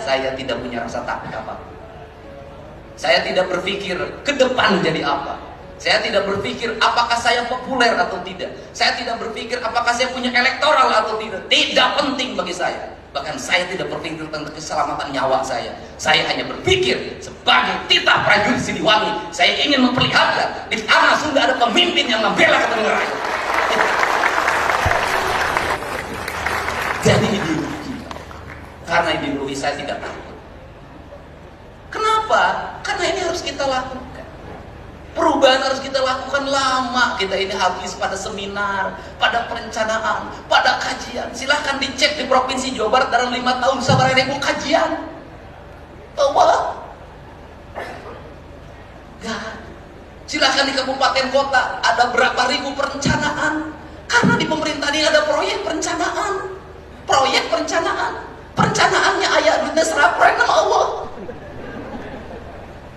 saya tidak punya rasa takut apa. Saya tidak berpikir ke depan jadi apa. Saya tidak berpikir apakah saya populer atau tidak. Saya tidak berpikir apakah saya punya elektoral atau tidak. Tidak penting bagi saya. Bahkan saya tidak berpikir tentang keselamatan nyawa saya. Saya hanya berpikir sebagai titah prajurit Siliwangi, saya ingin memperlihatkan di tanah Sunda ada pemimpin yang membela kepentingan rakyat. Jadi ideologi. Karena ideologi saya tidak takut. Kenapa? Karena ini harus kita lakukan. Perubahan harus kita lakukan lama. Kita ini habis pada seminar, pada perencanaan, pada kajian. Silahkan dicek di Provinsi Jawa Barat dalam 5 tahun sabar ribu kajian. Bahwa gak. Silahkan di kabupaten kota ada berapa ribu perencanaan. Karena di pemerintahan ini ada proyek perencanaan. Proyek perencanaan. Perencanaannya ayat duitnya serapren sama Allah.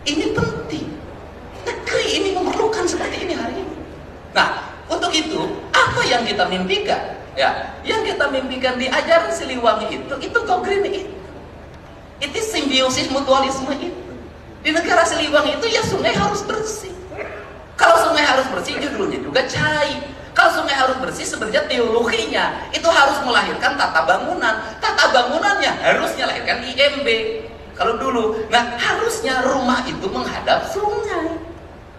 Ini penting. Negeri ini memerlukan seperti ini hari ini. Nah, untuk itu apa yang kita mimpikan? Ya, yang kita mimpikan di ajaran Siliwangi itu go green itu simbiosis mutualisme itu. Di negara Siliwangi itu ya sungai harus bersih. Kalau sungai harus bersih judulnya juga cai. Kalau sungai harus bersih sebenarnya teologinya itu harus melahirkan tata bangunan. Tata bangunannya harusnya lahirkan IMB. Kalau dulu, nah harusnya rumah itu menghadap sungai,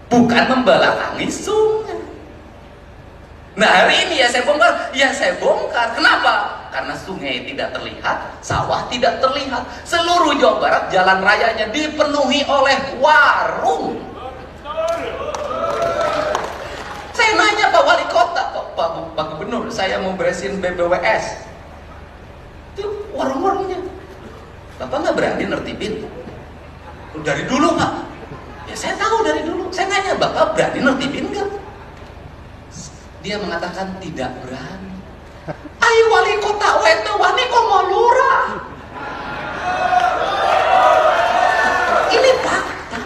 bukan membelakangi sungai. Nah hari ini ya saya bongkar. Kenapa? Karena sungai tidak terlihat, sawah tidak terlihat. Seluruh Jawa Barat jalan rayanya dipenuhi oleh warung. Saya nanya Pak Wali Kota, Pak Gubernur, saya mau beresin BBWS. Itu warung-warungnya. Bapak nggak berani nertibin? Dari dulu nggak? Ya saya tahu dari dulu. Saya nanya, Bapak berani nertibin nggak? Dia mengatakan tidak berani. Ayo wali kota wete wani komo lurah. Ini fakta.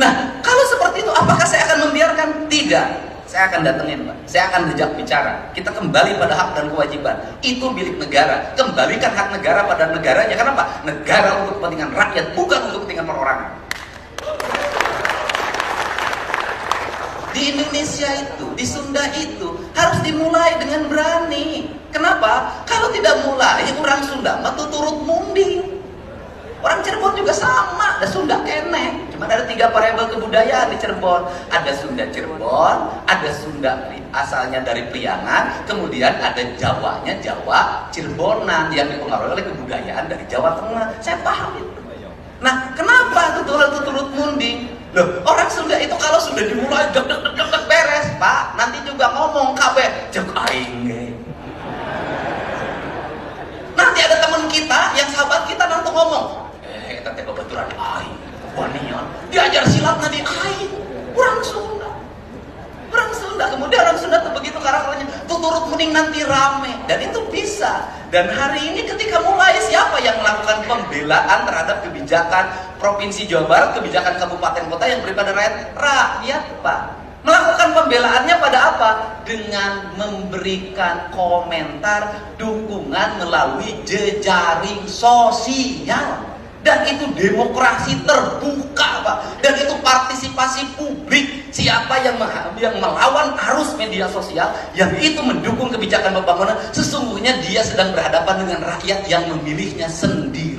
Nah, kalau seperti itu, apakah saya akan membiarkan? Tidak. Saya akan datengin, Pak. Saya akan ajak bicara. Kita kembali pada hak dan kewajiban. Itu milik negara. Kembalikan hak negara pada negaranya. Kenapa? Negara untuk kepentingan rakyat, bukan untuk kepentingan perorangan. Di Indonesia itu, di Sunda itu harus dimulai dengan berani. Kenapa? Kalau tidak mulai, orang Sunda mah turut munding. Orang Cirebon juga sama, ada Sunda kene. Cuma ada 3 variabel kebudayaan di Cirebon. Ada Sunda Cirebon, ada Sunda asalnya dari Priangan, kemudian ada Jawanya Jawa Cirebonan yang dipengaruhi oleh kebudayaan dari Jawa Tengah. Saya paham itu. Nah, kenapa turut munding? Loh, orang Sunda itu kalau sudah dimulai deg beres, Pak, nanti juga ngomong kabeh jek aing. Nanti ada teman kita yang sahabat kita nanti ngomong, kita teh babaturan aing, wanian, diajar silat nanti aing, orang Sunda. Kemudian orang Sunda tuh begitu karakternya, tuh turut mending nanti rame, dan itu bisa. Dan hari ini ketika mulai, siapa yang melakukan pembelaan terhadap kebijakan Provinsi Jawa Barat, kebijakan kabupaten kota yang beri pada rakyat? Rakyat, Pak. Melakukan pembelaannya pada apa? Dengan memberikan komentar dukungan melalui jejaring sosial. Dan itu demokrasi terbuka, Pak. Dan itu partisipasi publik. Siapa yang melawan arus media sosial, yang itu mendukung kebijakan pembangunan, sesungguhnya dia sedang berhadapan dengan rakyat yang memilihnya sendiri.